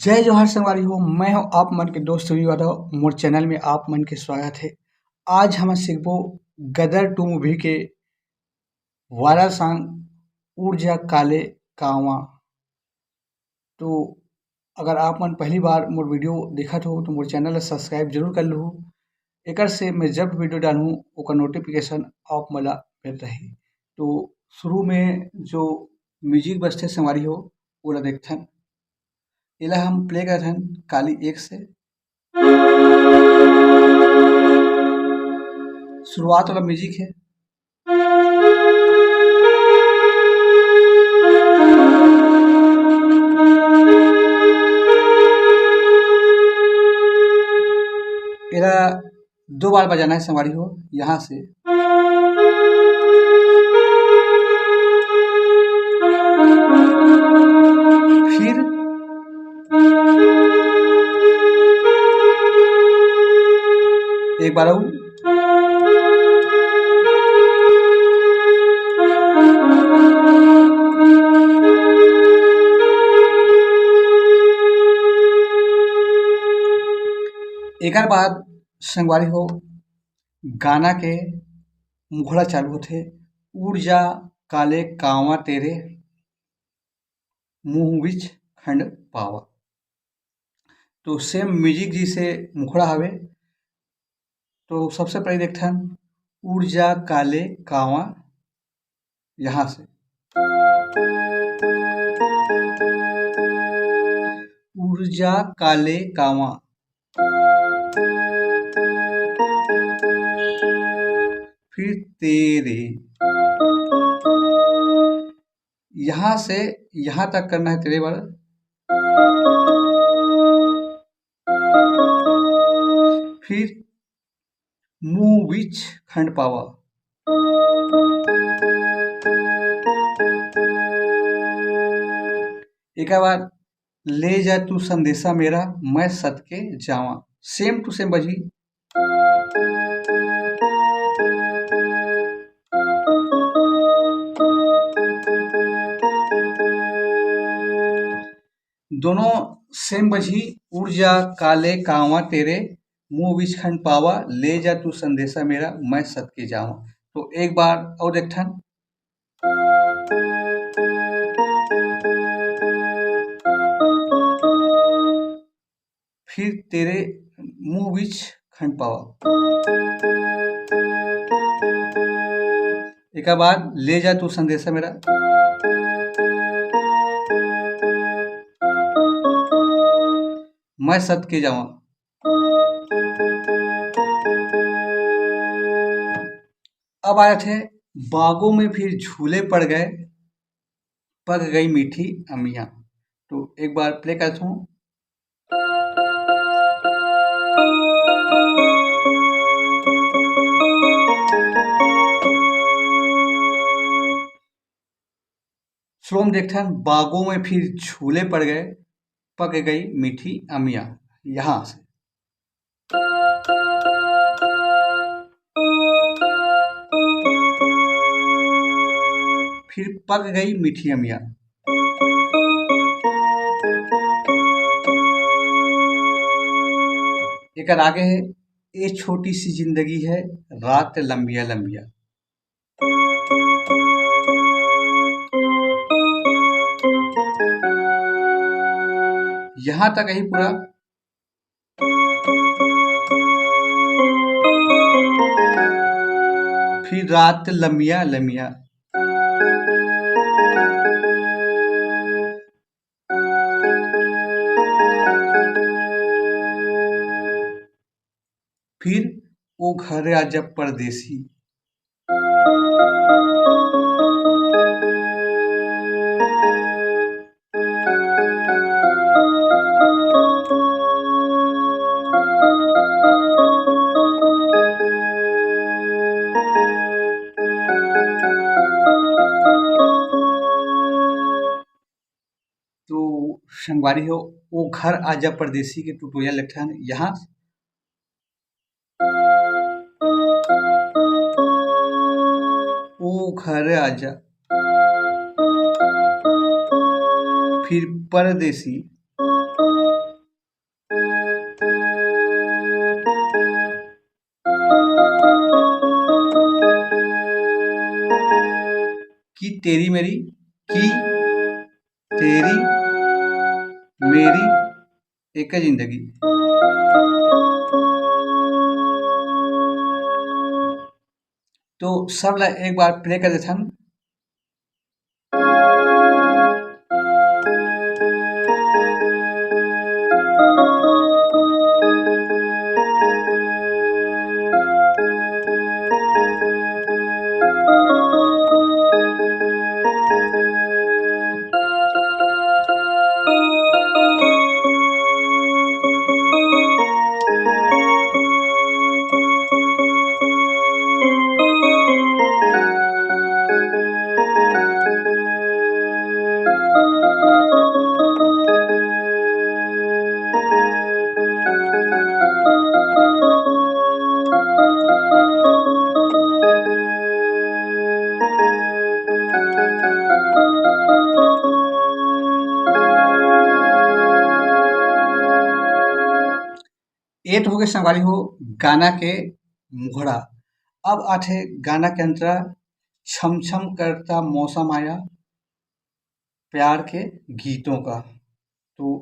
जय जोहार संगवारी हो। मैं हूँ आप मन के दोस्त रवि यादव। मोर चैनल में आप मन के स्वागत है। आज हम सीखबो गदर 2 मूवी के वायरल सॉन्ग उड़ जा काले कांवा। तो अगर आप मन पहली बार मोर वीडियो देखत हो तो मोर चैनल ला सब्सक्राइब जरूर कर लहू। एकर से मैं जब वीडियो डालूँ ओकर नोटिफिकेशन आप मोला मिलत रही। तो शुरू में जो म्यूजिक बजथे संगवारी हो ओला देखथन। एला हम प्ले करथन काली 1 से। शुरुआत वाला म्यूजिक है। एला 2 बार बजाना है संगवारी हो। यहाँ से फिर एक बार और एकर बाद संगवारी हो गाना के मुखड़ा चालू होथे। उड़ जा काले कांवा तेरे मुँह बिच खंड पावा। तो सेम म्यूजिक जैसे मुखड़ा हवे। तो सबसे पहले देखथन उड़ जा काले कांवा। यहाँ से उड़ जा काले कांवा, फिर तेरे, यहाँ से यहाँ तक करना है तेरे वाला। फिर मुँह बिच खंड पावा, एक बाद ले जा तू संदेशा मेरा मैं सदके जावा। सेम टू सेम बजी। दोनों सेम बजी। उड़ जा काले कांवा तेरे मुँह बिच खंड पावा, ले जा तू संदेशा मेरा मैं सदके जावा। तो एक बार और देखथन। फिर तेरे मुँह बिच खंड पावा, एक बाद ले जा तू संदेशा मेरा। मैं सदके जावा। अब आए थे बागों में फिर झूले पड़ गए पक गई मीठी अमिया। तो एक बार प्ले करता हूँ। स्लो में देखथन बागों में फिर झूले पड़ गए पक गई मीठी अमिया। यहाँ से फिर पक गई मीठी अमिया। एक आगे है ये छोटी सी जिंदगी है रात लंबिया लंबिया। यहाँ तक ही पूरा। फिर रात लंबिया लंबिया। फिर वो घर आजा परदेसी। तो संगवारी हो वो घर आजा परदेसी के टुटोरियल लिखा है यहाँ। वो घर आजा फिर परदेसी तेरी मेरी, की तेरी मेरी एक जिंदगी। तो सब ला एक बार प्ले कर देथन। ये तो हो गए संगवारी हो गाना के मुखड़ा। अब आथे गाना के अंतरा छम छम करता मौसम आया प्यार के गीतों का। तो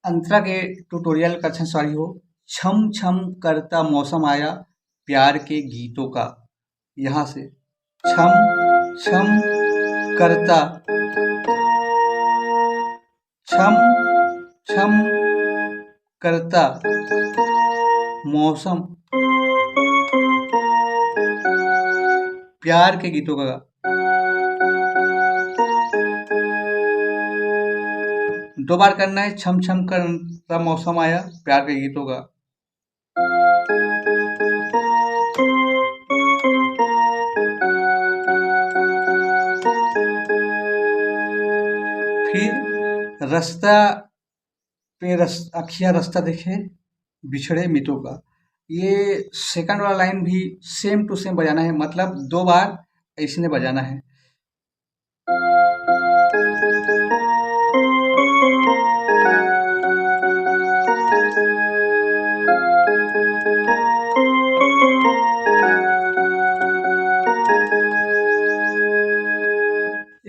अंतरा के ट्यूटोरियल का अच्छा सॉरी हो। छम छम करता मौसम आया प्यार के गीतों का। यहाँ से छम छम करता, छम छम करता मौसम प्यार के गीतों का। दो बार करना है। छम छम करता मौसम आया प्यार के गीतों का। फिर रास्ता पे अखियाँ रास्ता देखे बिछड़े मितों का। ये सेकंड वाला लाइन भी सेम टू सेम बजाना है, मतलब दो बार ऐसे बजाना है।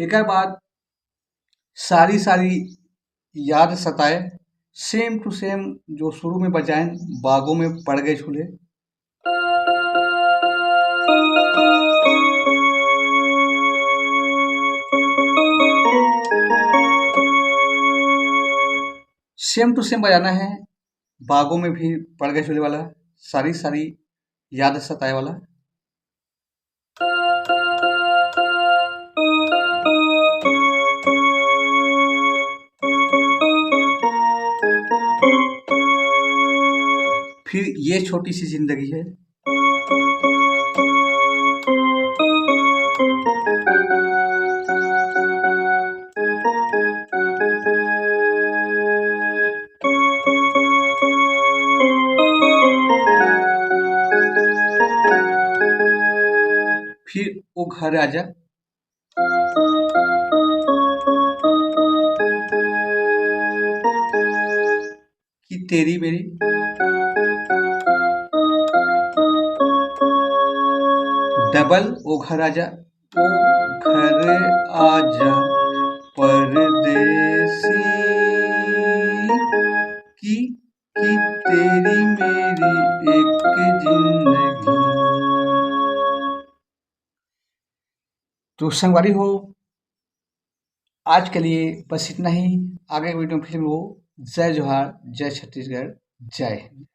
एक बाद सारी सारी याद सताए सेम टू सेम जो शुरू में बजाएं बागों में पड़ गए झूले। सेम टू सेम बजाना है, बागों में भी पड़ गए झूले वाला, सारी सारी याद सताए वाला। फिर ये छोटी सी जिंदगी है। फिर वो घर आजा, कि तेरी मेरी, डबल ओ घर आजा, ओ घर आजा परदेसी, कि तेरी मेरी एक जिंदगी। तो संगवारी हो आज के लिए बस इतना ही। आगे वीडियो में फिर वो जय जोहार, जय छत्तीसगढ़, जय हिंद।